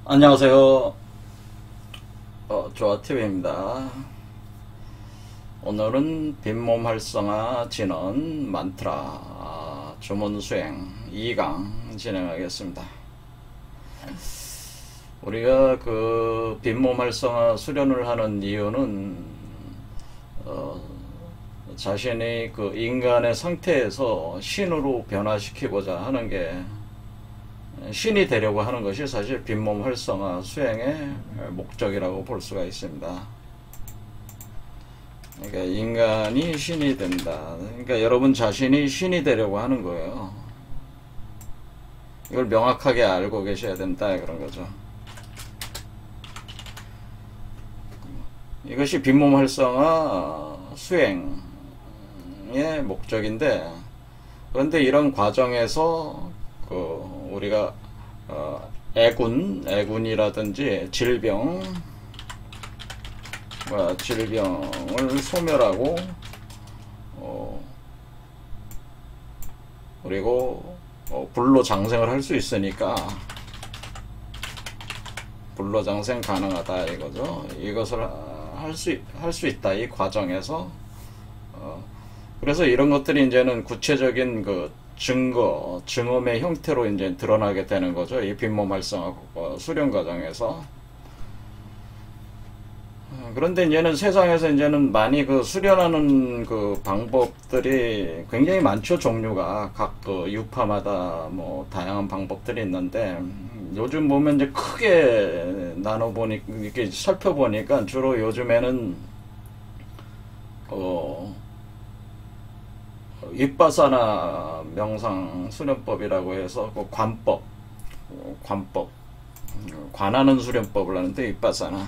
안녕하세요. 조아TV입니다. 오늘은 빈몸 활성화 진원 만트라 주문 수행 2강 진행하겠습니다. 우리가 그 빈몸 활성화 수련을 하는 이유는 자신의 그 인간의 상태에서 신으로 변화시키고자 하는 게, 신이 되려고 하는 것이 사실 빈몸 활성화 수행의 목적이라고 볼 수가 있습니다. 그러니까 인간이 신이 된다. 그러니까 여러분 자신이 신이 되려고 하는 거예요. 이걸 명확하게 알고 계셔야 된다, 그런 거죠. 이것이 빈몸 활성화 수행의 목적인데, 그런데 이런 과정에서 우리가 애군이라든지 질병을 소멸하고, 그리고 불로 장생을 할 수 있으니까 불로 장생 가능하다 이거죠. 이것을 할 수 있다, 이 과정에서. 그래서 이런 것들이 이제는 구체적인 그 증험의 형태로 이제 드러나게 되는 거죠. 이 빈몸 활성화 수련 과정에서. 그런데 이제는 세상에서 이제는 많이 그 수련하는 그 방법들이 굉장히 많죠. 종류가 각 그 유파마다 뭐 다양한 방법들이 있는데, 요즘 보면 이제 크게 나눠보니, 이렇게 살펴보니까 주로 요즘에는 윗바사나 명상 수련법이라고 해서 그 관하는 수련법을 하는데, 윗바사나,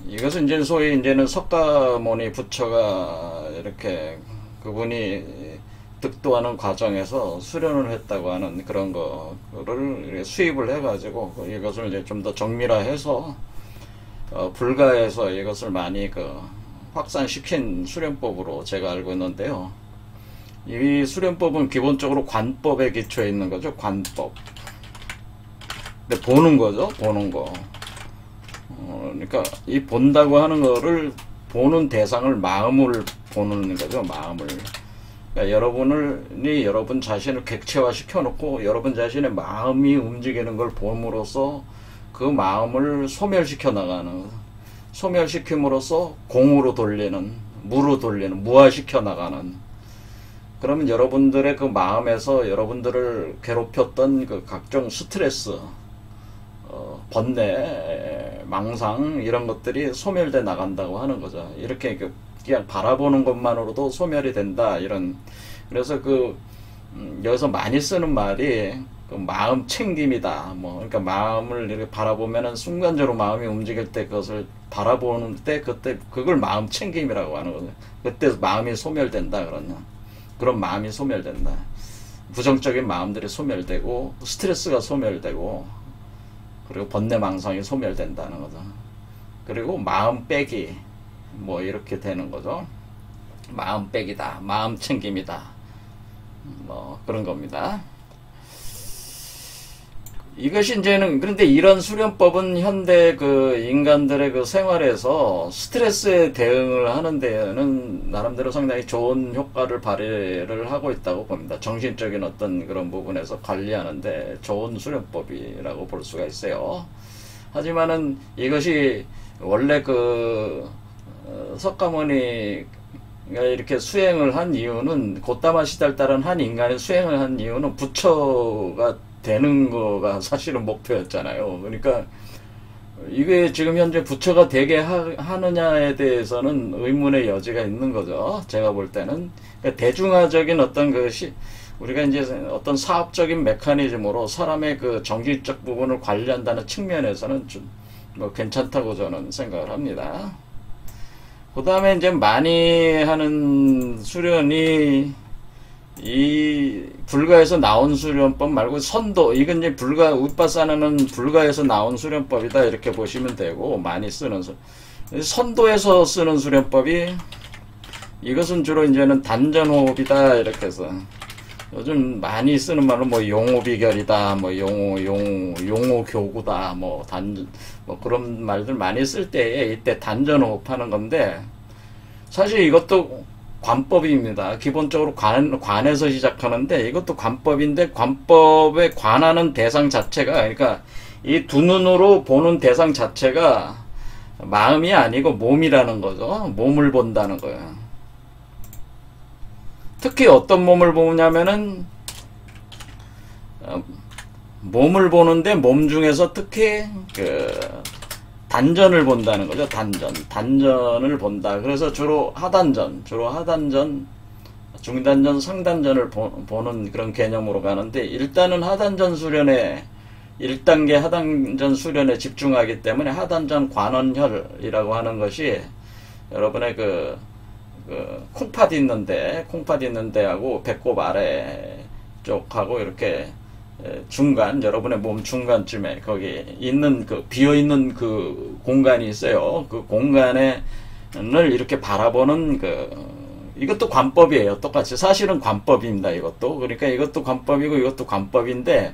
이것은 이제 소위 이제는 석가모니 부처가 이렇게 그분이 득도하는 과정에서 수련을 했다고 하는 그런 거를 수입을 해가지고 이것을 이제 좀 더 정밀화해서 불가에서 이것을 많이 확산시킨 수련법으로 제가 알고 있는데요. 이 수련법은 기본적으로 관법에 기초해 있는 거죠. 관법. 근데 보는 거죠. 보는 거. 그러니까 이 본다고 하는 거를, 보는 대상을 마음을 보는 거죠. 마음을. 그러니까 여러분 자신을 객체화 시켜놓고 여러분 자신의 마음이 움직이는 걸 봄으로써 그 마음을 소멸시켜 나가는, 소멸시킴으로써 공으로 돌리는, 무로 돌리는, 무화시켜 나가는. 그러면 여러분들의 그 마음에서 여러분들을 괴롭혔던 그 각종 스트레스, 번뇌, 망상, 이런 것들이 소멸돼 나간다고 하는 거죠. 이렇게 그냥 바라보는 것만으로도 소멸이 된다, 이런. 그래서 여기서 많이 쓰는 말이 그 마음 챙김이다. 그러니까 마음을 이렇게 바라보면은 순간적으로 마음이 움직일 때 그것을 바라보는 때, 그때 그걸 마음 챙김이라고 하는 거죠. 그때 마음이 소멸된다, 그런 마음이 소멸된다. 부정적인 마음들이 소멸되고, 스트레스가 소멸되고, 그리고 번뇌망상이 소멸된다는 거죠. 그리고 마음 빼기, 이렇게 되는 거죠. 마음 빼기다, 마음 챙김이다, 그런 겁니다. 이것이 이제는, 그런데 이런 수련법은 현대 인간들의 생활에서 스트레스에 대응을 하는 데는 나름대로 상당히 좋은 효과를 발휘를 하고 있다고 봅니다. 정신적인 어떤 그런 부분에서 관리하는데 좋은 수련법이라고 볼 수가 있어요. 하지만은 이것이 원래 석가모니가 이렇게 수행을 한 이유는, 고타마 시달다라는 한 인간이 수행을 한 이유는 부처가 되는 거가 사실은 목표였잖아요. 그러니까 이게 지금 현재 부처가 되게 하느냐에 대해서는 의문의 여지가 있는 거죠. 제가 볼 때는. 그러니까 대중화적인 어떤 우리가 이제 어떤 사업적인 메커니즘으로 사람의 정신적 부분을 관리한다는 측면에서는 좀 괜찮다고 저는 생각을 합니다. 그 다음에 이제 많이 하는 수련이 이 불가에서 나온 수련법 말고 선도, 이건 이제 윗바사나는 불가에서 나온 수련법이다, 이렇게 보시면 되고, 많이 쓰는 선도에서 쓰는 수련법이, 이것은 주로 이제는 단전호흡이다, 이렇게 해서 요즘 많이 쓰는 말로 뭐 용호비결이다, 뭐 용호교구다, 뭐 단전, 뭐 그런 말들 많이 쓸 때에 이때 단전호흡하는 건데, 사실 이것도 관법입니다. 기본적으로 관에서 시작하는데, 이것도 관법인데, 관법에 관하는 대상 자체가, 그러니까 이 두 눈으로 보는 대상 자체가 마음이 아니고 몸이라는 거죠. 몸을 본다는 거예요. 특히 어떤 몸을 보냐면은 몸을 보는데 몸 중에서 특히 그 단전을 본다는 거죠. 단전을 본다. 그래서 주로 하단전, 중단전, 상단전을 보는 그런 개념으로 가는데, 일단은 하단전 수련에 1단계 하단전 수련에 집중하기 때문에 하단전 관원혈이라고 하는 것이 여러분의 그 콩팥 있는데 하고 배꼽 아래 쪽하고 이렇게 중간, 여러분의 몸 중간쯤에 거기 있는 그 비어있는 그 공간이 있어요. 그 공간을 이렇게 바라보는 이것도 관법이에요. 똑같이 사실은 관법입니다. 이것도. 그러니까 이것도 관법이고 이것도 관법인데,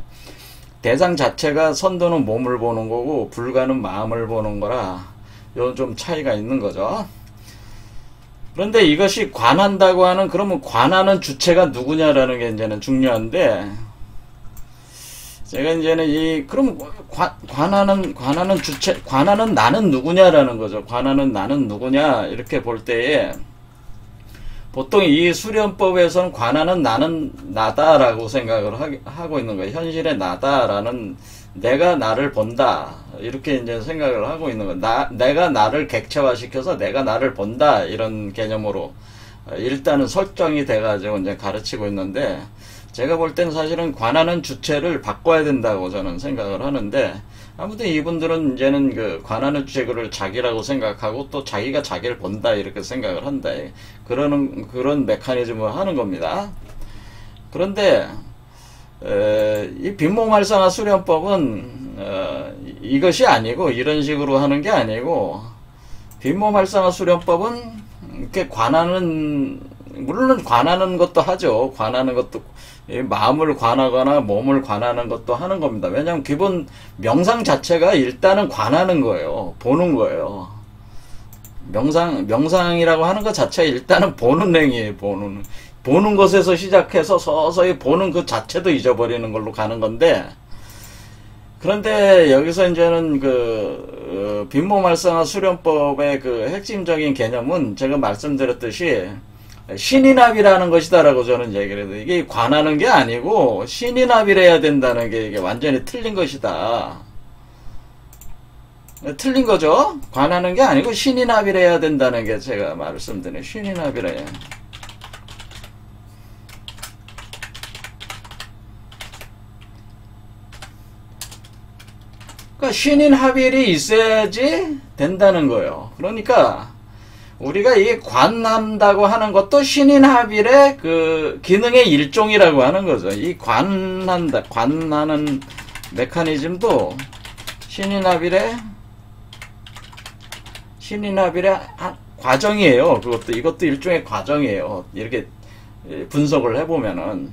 대상 자체가 선도는 몸을 보는 거고 불가는 마음을 보는 거라 이런 좀 차이가 있는 거죠. 그런데 이것이 관한다고 하는, 그러면 관하는 주체가 누구냐라는 게 이제는 중요한데, 제가 이제는 그럼 관하는 주체, 관하는 나는 누구냐라는 거죠. 관하는 나는 누구냐, 이렇게 볼 때에, 보통 이 수련법에서는 관하는 나는 나다라고 생각을 하고 있는 거예요. 현실의 나다라는, 내가 나를 본다, 이렇게 이제 생각을 하고 있는 거예요. 내가 나를 객체화시켜서 내가 나를 본다, 이런 개념으로 일단은 설정이 돼가지고 이제 가르치고 있는데, 제가 볼 때는 사실은 관하는 주체를 바꿔야 된다고 저는 생각을 하는데, 아무튼 이분들은 이제는 그 관하는 주체를 자기라고 생각하고 또 자기가 자기를 본다, 이렇게 생각을 한다. 그런 메커니즘을 하는 겁니다. 그런데 이 빈몸활성화 수련법은 이것이 아니고, 이런 식으로 하는 게 아니고, 빈몸활성화 수련법은 이렇게 물론 관하는 것도 하죠. 관하는 것도, 마음을 관하거나 몸을 관하는 것도 하는 겁니다. 왜냐하면 기본 명상 자체가 일단은 관하는 거예요. 보는 거예요. 명상이라고 하는 것 자체가 일단은 보는 행위예요. 보는 것에서 시작해서 서서히 보는 그 자체도 잊어버리는 걸로 가는 건데, 그런데 여기서 이제는 빈몸활성화 수련법의 그 핵심적인 개념은 제가 말씀드렸듯이 신인합이라는 것이다라고 저는 얘기를 해요. 이게 관하는 게 아니고 신인합을 해야 된다는 게 이게 완전히 틀린 것이다. 틀린 거죠. 관하는 게 아니고 신인합을 해야 된다는 게 제가 말씀드린 신인합이라 해요. 그러니까 신인합일이 있어야지 된다는 거예요. 그러니까 우리가 이 관한다고 하는 것도 신인합일의 그 기능의 일종이라고 하는 거죠. 이 관하는 메커니즘도 신인합일의 과정이에요. 이것도 일종의 과정이에요. 이렇게 분석을 해보면은.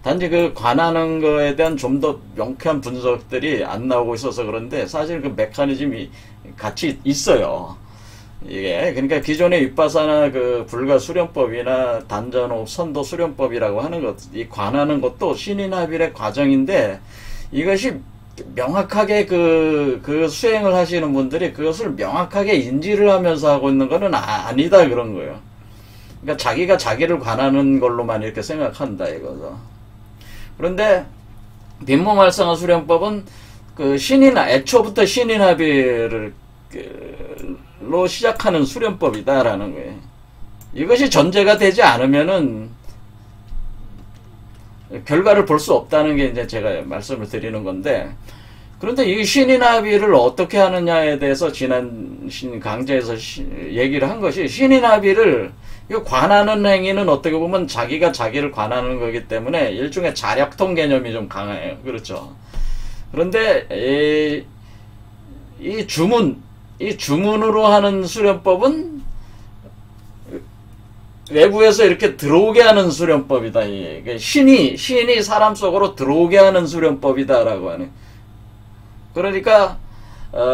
단지 그 관하는 거에 대한 좀 더 명쾌한 분석들이 안 나오고 있어서 그런데, 사실 그 메커니즘이 같이 있어요. 이게 그러니까 기존의 윗바사나 그 불가 수련법이나 단전호흡 선도 수련법이라고 하는 것, 이 관하는 것도 신인합일의 과정인데, 이것이 명확하게 그 수행을 하시는 분들이 그것을 명확하게 인지를 하면서 하고 있는 거는 아니다, 그런 거예요. 그러니까 자기가 자기를 관하는 걸로만 이렇게 생각한다, 이거죠. 그런데 빈몸활성화 수련법은 애초부터 신인합일로 시작하는 수련법이다라는 거예요. 이것이 전제가 되지 않으면은 결과를 볼 수 없다는 게 이제 제가 말씀을 드리는 건데, 그런데 이 신인합일을 어떻게 하느냐에 대해서 지난 강좌에서 얘기를 한 것이, 신인합일을 관하는 행위는 어떻게 보면 자기가 자기를 관하는 거기 때문에 일종의 자력통 개념이 좀 강해요. 그렇죠. 그런데 이 주문으로 하는 수련법은 외부에서 이렇게 들어오게 하는 수련법이다. 이게 신이 사람 속으로 들어오게 하는 수련법이다라고 하는. 그러니까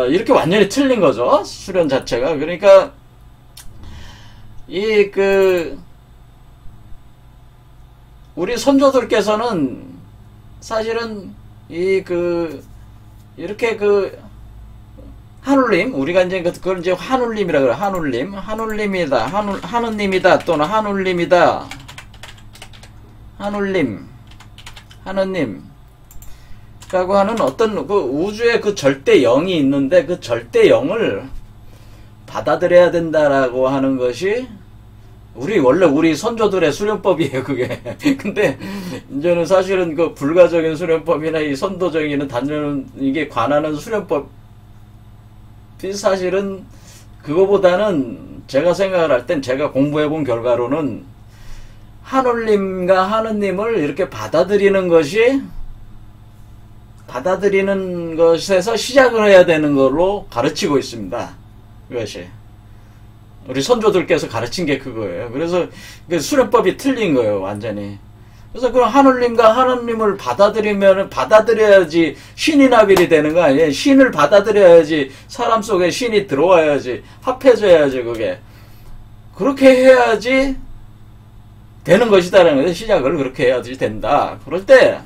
이렇게 완전히 틀린 거죠. 수련 자체가. 그러니까 우리 선조들께서는 사실은 이렇게 한울림, 우리가 이제 그걸 이제 한울림이라 그래. 한울림이다, 하느님이다, 또는 한울림이다, 하느님라고 하는 어떤 그 우주의 그 절대 영이 있는데, 그 절대 영을 받아들여야 된다라고 하는 것이 원래 우리 선조들의 수련법이에요, 그게. 근데 이제는 사실은 그 불가적인 수련법이나 이 선도적인 단연 이게 관하는 수련법, 사실은 그거보다는 제가 생각을 할 땐, 제가 공부해본 결과로는 한울림과 하느님을 이렇게 받아들이는 것에서 시작을 해야 되는 걸로 가르치고 있습니다. 그것이 우리 선조들께서 가르친 게 그거예요. 그래서 수련법이 틀린 거예요, 완전히. 그래서 그럼 한울림과 하느님을 받아들여야지 신이 나빌이 되는 거 아니에요? 신을 받아들여야지 사람 속에 신이 들어와야지, 합해져야지, 그게. 그렇게 해야지 되는 것이다라는 거예요. 시작을 그렇게 해야지 된다. 그럴 때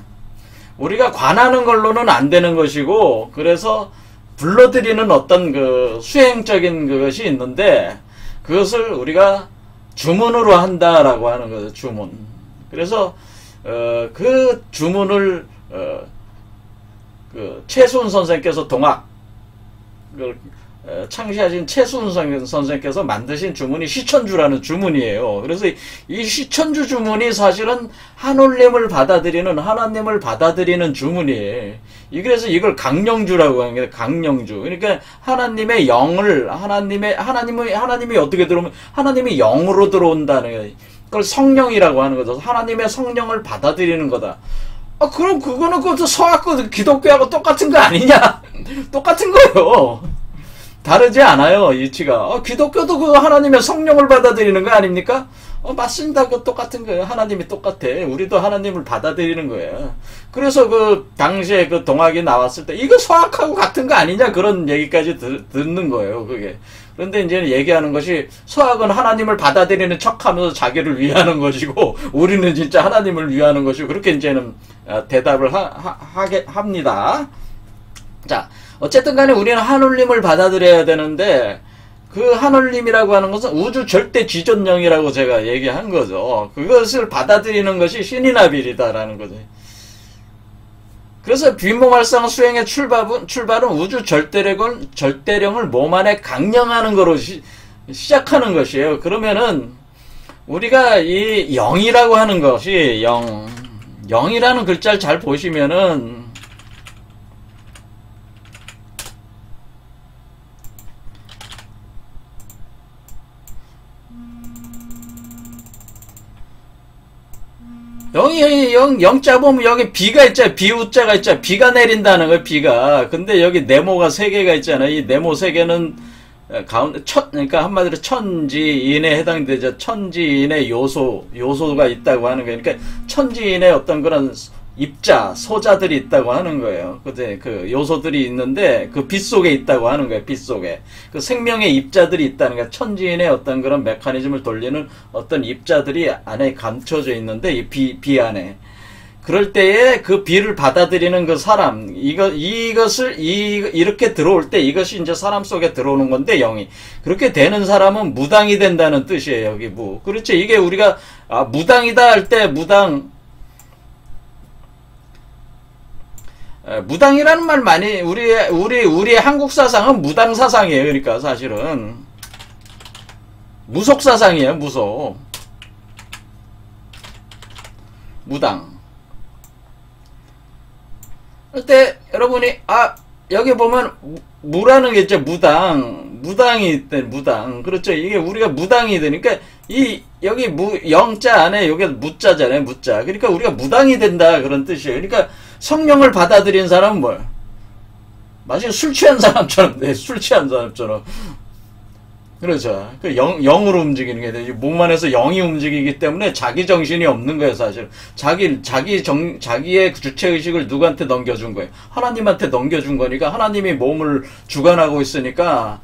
우리가 관하는 걸로는 안 되는 것이고, 그래서 불러들이는 어떤 그 수행적인 그것이 있는데, 그것을 우리가 주문으로 한다라고 하는 거죠. 주문. 그래서 그 주문을 그 최수훈 선생께서 동학 창시하신 최수훈 선생께서 만드신 주문이 시천주라는 주문이에요. 그래서 이 시천주 주문이 사실은 한울림을 받아들이는, 하나님을 받아들이는 주문이에요. 그래서 이걸 강령주라고 하는 게 강령주. 그러니까 하나님의 영을, 하나님이 어떻게 들어오면 하나님이 영으로 들어온다는 거예요. 그걸 성령이라고 하는 거죠. 하나님의 성령을 받아들이는 거다. 그럼 그거는 그 서학과 기독교하고 똑같은 거 아니냐? 똑같은 거예요. 다르지 않아요, 이치가. 기독교도 그 하나님의 성령을 받아들이는 거 아닙니까? 맞습니다. 그 똑같은 거예요. 하나님이 똑같아. 우리도 하나님을 받아들이는 거예요. 그래서 그 당시에 그 동학이 나왔을 때 이거 서학하고 같은 거 아니냐? 그런 얘기까지 듣는 거예요, 그게. 그런데 이제 얘기하는 것이, 서학은 하나님을 받아들이는 척하면서 자기를 위하는 것이고, 우리는 진짜 하나님을 위하는 것이고, 그렇게 이제는 대답을 합니다. 자, 어쨌든 간에 우리는 한울림을 받아들여야 되는데, 그 한울림이라고 하는 것은 우주 절대 지존령이라고 제가 얘기한 거죠. 그것을 받아들이는 것이 신이나빌이다라는 거죠. 그래서 비모말상 수행의 출발은 우주 절대령을 몸 안에 강령하는 거로 시작하는 것이에요. 그러면은 우리가 이 영이라고 하는 것이, 영이라는 글자를 잘 보시면은 영자 보면 여기 비가 있잖아요. 비우자가 있잖아요. 비가 내린다는 거예요, 비가. 근데 여기 네모가 3개가 있잖아요. 이 네모 3개는 가운데 그러니까 한마디로 천지인에 해당되죠. 천지인의 요소가 있다고 하는 거예요. 그러니까 천지인의 어떤 그런 입자, 소자들이 있다고 하는 거예요. 그 요소들이 있는데 그 빛 속에 있다고 하는 거예요. 빛 속에. 그 생명의 입자들이 있다는 거예요. 천지인의 어떤 그런 메커니즘을 돌리는 어떤 입자들이 안에 감춰져 있는데, 이 비 안에. 그럴 때에 그 비를 받아들이는 그 사람, 이것을 이렇게 들어올 때 이것이 이제 사람 속에 들어오는 건데, 영이. 그렇게 되는 사람은 무당이 된다는 뜻이에요. 여기 그렇죠. 이게 우리가 무당이다 할 때 무당이라는 말 많이, 우리 한국 사상은 무당 사상이에요. 그러니까 사실은 무속 사상이에요. 무당. 그때 여러분이 여기 보면 무라는 게 있죠. 무당이 있대. 무당. 그렇죠. 이게 우리가 무당이 되니까 여기 영자 안에 여기 무자잖아요. 무자. 그러니까 우리가 무당이 된다, 그런 뜻이에요. 그러니까 성령을 받아들인 사람은 뭘? 마치 술 취한 사람처럼. 술 취한 사람처럼. 그렇죠. 그 영으로 움직이는 게 되지. 몸 안에서 영이 움직이기 때문에 자기 정신이 없는 거예요, 사실. 자기의 주체의식을 누구한테 넘겨준 거예요? 하나님한테 넘겨준 거니까, 하나님이 몸을 주관하고 있으니까,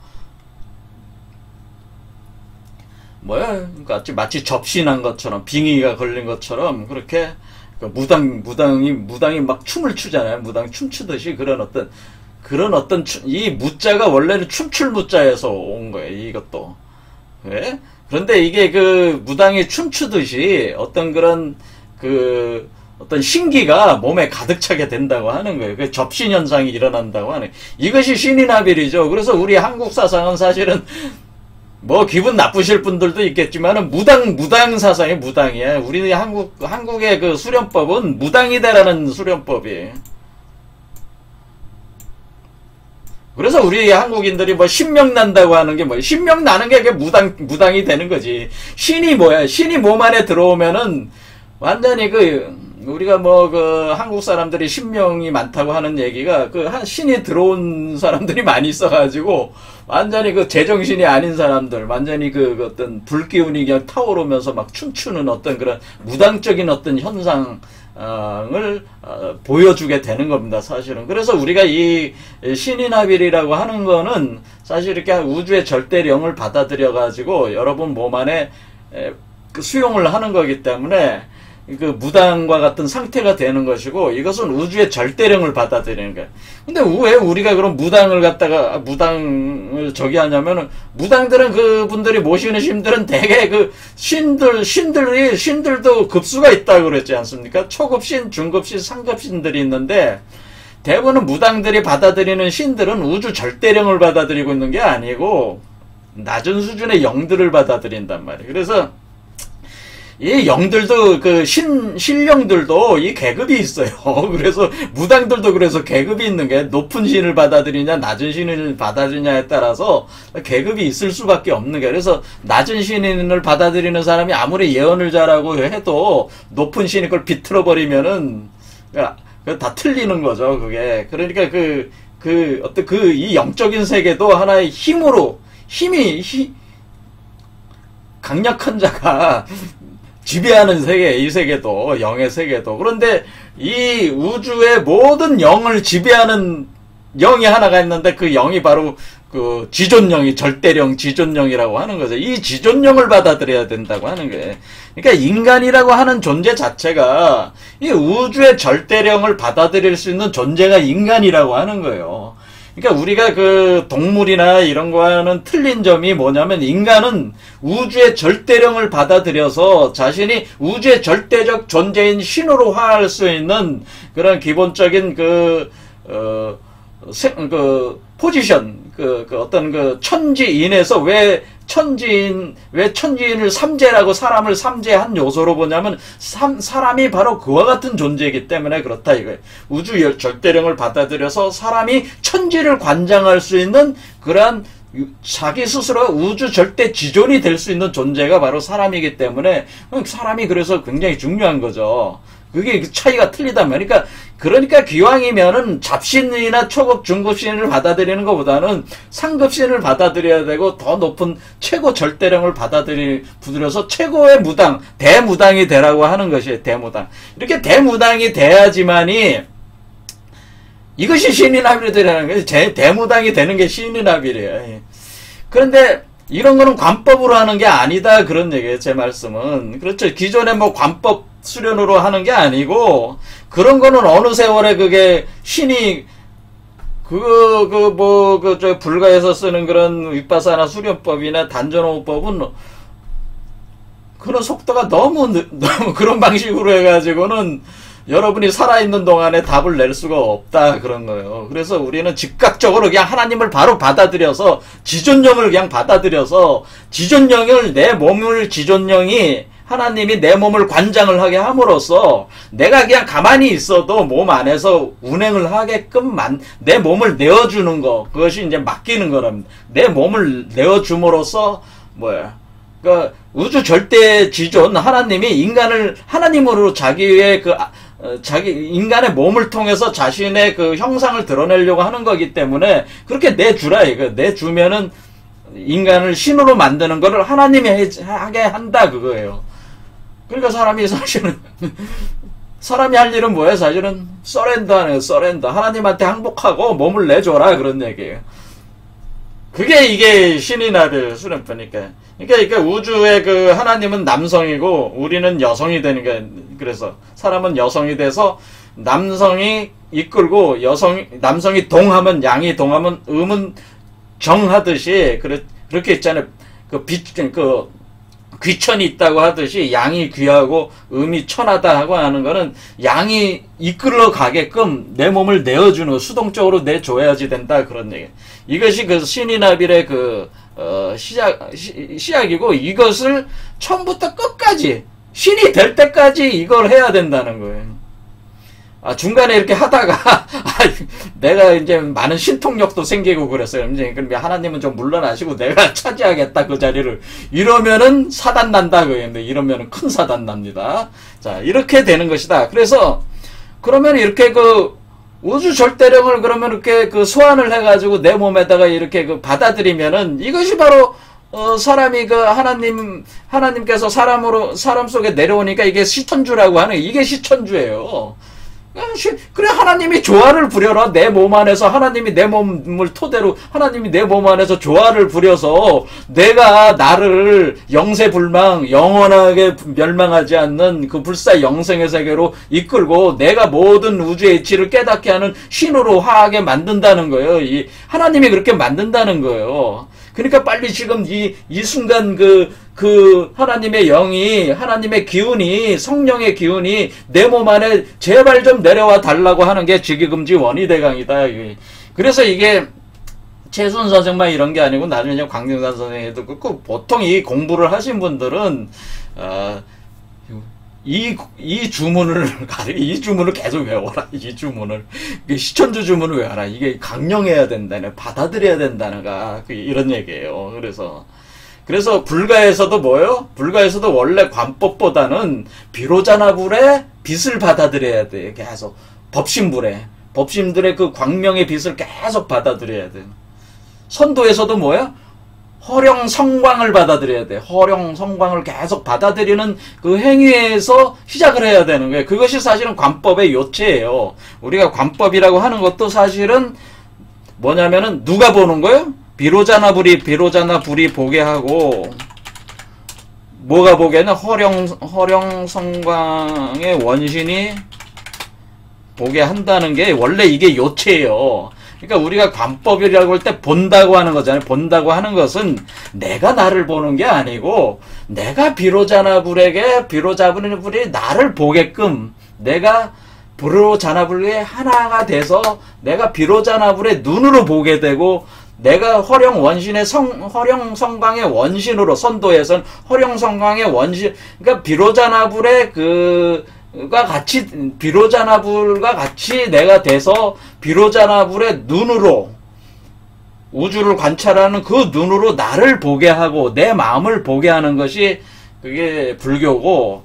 그러니까 마치 접신한 것처럼, 빙의가 걸린 것처럼, 그렇게, 무당이 막 춤을 추잖아요. 무당 춤추듯이 이 무자가 원래는 춤출 무자에서 온 거예요. 이것도. 왜? 그런데 이게 무당이 춤추듯이 어떤 신기가 몸에 가득 차게 된다고 하는 거예요. 그 접신 현상이 일어난다고 하는 거예요. 이것이 신인합일이죠. 그래서 우리 한국 사상은 사실은 기분 나쁘실 분들도 있겠지만은 무당 사상이 무당이야. 우리 한국의 그 수련법은 무당이다라는 수련법이에요. 그래서 우리 한국인들이 신명 난다고 하는 게 신명 나는 게 무당이 되는 거지. 신이 뭐야? 신이 몸 안에 들어오면은 완전히 우리가 한국 사람들이 신명이 많다고 하는 얘기가 신이 들어온 사람들이 많이 있어가지고 완전히 제정신이 아닌 사람들, 완전히 어떤 불기운이 그냥 타오르면서 막 춤추는 어떤 그런 무당적인 어떤 현상, 을 보여주게 되는 겁니다, 사실은. 그래서 우리가 이 신인합일이라고 하는 거는 사실 이렇게 우주의 절대령을 받아들여 가지고 여러분 몸 안에 수용을 하는 거기 때문에 무당과 같은 상태가 되는 것이고, 이것은 우주의 절대령을 받아들이는 거예요. 근데 왜 우리가 그럼 무당을 하냐면은, 무당들은 그분들이 모시는 신들은 대개 신들도 급수가 있다고 그랬지 않습니까? 초급신, 중급신, 상급신들이 있는데, 대부분은 무당들이 받아들이는 신들은 우주 절대령을 받아들이고 있는 게 아니고, 낮은 수준의 영들을 받아들인단 말이에요. 그래서, 이 영들도 신령들도 이 계급이 있어요. 그래서 무당들도 그래서 계급이 있는 게 높은 신을 받아들이냐 낮은 신을 받아들이냐에 따라서 계급이 있을 수밖에 없는 게, 그래서 낮은 신을 받아들이는 사람이 아무리 예언을 잘하고 해도 높은 신이 그걸 비틀어 버리면은 다 틀리는 거죠. 그게 그러니까 이 영적인 세계도 하나의 힘이 강력한 자가 지배하는 세계, 이 세계도, 영의 세계도. 그런데 이 우주의 모든 영을 지배하는 영이 하나가 있는데, 그 영이 바로 지존령이, 절대령, 지존령이라고 하는 거죠. 이 지존령을 받아들여야 된다고 하는 거예요. 그러니까 인간이라고 하는 존재 자체가 이 우주의 절대령을 받아들일 수 있는 존재가 인간이라고 하는 거예요. 그러니까 우리가 동물이나 이런 거와는 틀린 점이 뭐냐면, 인간은 우주의 절대령을 받아들여서 자신이 우주의 절대적 존재인 신으로 화할 수 있는 그런 기본적인 포지션, 어떤 천지인에서 왜 천지인을 삼재라고 사람을 삼재한 요소로 보냐면, 사람이 바로 그와 같은 존재이기 때문에 그렇다 이거예요. 우주 절대령을 받아들여서 사람이 천지를 관장할 수 있는 그러한 자기 스스로 우주 절대 지존이 될 수 있는 존재가 바로 사람이기 때문에, 사람이 그래서 굉장히 중요한 거죠. 그게 차이가 틀리단 말이야. 그러니까 기왕이면은 잡신이나 초급, 중급신을 받아들이는 것보다는 상급신을 받아들여야 되고, 더 높은 최고 절대령을 받아들여서 최고의 무당, 대무당이 되라고 하는 것이에요. 대무당. 이렇게 대무당이 돼야지만이 이것이 신인합일이 되라는 거예요. 대무당이 되는 게 신인합일이에요. 그런데 이런 거는 관법으로 하는 게 아니다, 그런 얘기예요, 제 말씀은. 그렇죠. 기존에 관법 수련으로 하는 게 아니고, 그런 거는 어느 세월에 그게 신이 불가에서 쓰는 그런 윗바사나 수련법이나 단전호흡법은 그런 속도가 너무 그런 방식으로 해가지고는 여러분이 살아있는 동안에 답을 낼 수가 없다, 그런 거예요. 그래서 우리는 즉각적으로 그냥 하나님을 바로 받아들여서, 지존령을 그냥 받아들여서, 내 몸을 지존령이, 하나님이 내 몸을 관장을 하게 함으로써 내가 그냥 가만히 있어도 몸 안에서 운행을 하게끔 내 몸을 내어주는 거, 그것이 이제 맡기는 거랍니다. 내 몸을 내어줌으로써 그러니까 우주 절대 지존 하나님이 인간을 하나님으로 자기의 인간의 몸을 통해서 자신의 형상을 드러내려고 하는 거기 때문에 그렇게 내주라 이거. 내주면은 인간을 신으로 만드는 거를 하나님이 하게 한다 그거예요. 그러니까 사람이 사실은 사람이 할 일은 뭐예요? 사실은 서렌더하는 서렌더. 하나님한테 항복하고 몸을 내줘라 그런 얘기예요. 그게 이게 신이 나를 수련표니까. 그러니까 우주의 그 하나님은 남성이고 우리는 여성이 되는 거예요. 그래서 사람은 여성이 돼서 남성이 이끌고 남성이 동하면 양이 동하면 음은 정하듯이 그렇게 있잖아요. 그 귀천이 있다고 하듯이 양이 귀하고 음이 천하다 하고 하는 거는 양이 이끌러 가게끔 내 몸을 내어주는 거, 수동적으로 내줘야지 된다 그런 얘기. 이것이 그 신이나빌의 시작이고 이것을 처음부터 끝까지 신이 될 때까지 이걸 해야 된다는 거예요. 중간에 이렇게 하다가 내가 이제 많은 신통력도 생기고 그랬어요. 이제 그럼 하나님은 좀 물러나시고 내가 차지하겠다 그 자리를. 이러면은 사단 난다 그랬는데 이러면은 큰 사단 납니다. 자, 이렇게 되는 것이다. 그래서 그러면 이렇게 그 우주 절대령을 그러면 이렇게 그 소환을 해가지고 내 몸에다가 이렇게 그 받아들이면은 이것이 바로 사람이 그 하나님께서 사람 속에 내려오니까 이게 시천주라고 하는 이게 시천주예요. 그래 하나님이 조화를 부려라. 내 몸 안에서 하나님이 내 몸을 토대로 하나님이 내 몸 안에서 조화를 부려서 내가 나를 영세불망 영원하게 멸망하지 않는 그 불사 영생의 세계로 이끌고 내가 모든 우주의 이치를 깨닫게 하는 신으로 화하게 만든다는 거예요. 이 하나님이 그렇게 만든다는 거예요. 그러니까 빨리 지금 이 순간 그 하나님의 영이, 하나님의 기운이, 성령의 기운이 내 몸 안에 제발 좀 내려와 달라고 하는 게 직위금지 원의대강이다. 그래서 이게 최순 선생만 이런 게 아니고 나중에 광명산 선생님도 그렇고 보통 이 공부를 하신 분들은 이 주문을 계속 외워라. 이 주문을. 시천주 주문을 외워라. 이게 강령해야 된다네. 받아들여야 된다는가. 이런 얘기예요. 그래서 불가에서도 뭐예요? 불가에서도 원래 관법보다는 비로자나불의 빛을 받아들여야 돼. 계속. 법신들의 그 광명의 빛을 계속 받아들여야 돼. 선도에서도 뭐야? 허령 성광을 받아들여야 돼. 허령 성광을 계속 받아들이는 그 행위에서 시작을 해야 되는 거예요. 그것이 사실은 관법의 요체예요. 우리가 관법이라고 하는 것도 사실은 뭐냐면은 누가 보는 거예요? 비로자나불이 보게 하고 뭐가 보게는 허령 성광의 원신이 보게 한다는 게 원래 이게 요체예요. 그러니까 우리가 관법이라고 할 때 본다고 하는 거잖아요. 본다고 하는 것은 내가 나를 보는 게 아니고 내가 비로자나불이 나를 보게끔 내가 비로자나불의 하나가 돼서 내가 비로자나불의 눈으로 보게 되고 내가 허령 성광의 원신으로 선도에선 허령 성광의 원신 그러니까 비로자나불의 비로자나불과 같이 내가 돼서 비로자나불의 눈으로 우주를 관찰하는 그 눈으로 나를 보게 하고 내 마음을 보게 하는 것이 그게 불교고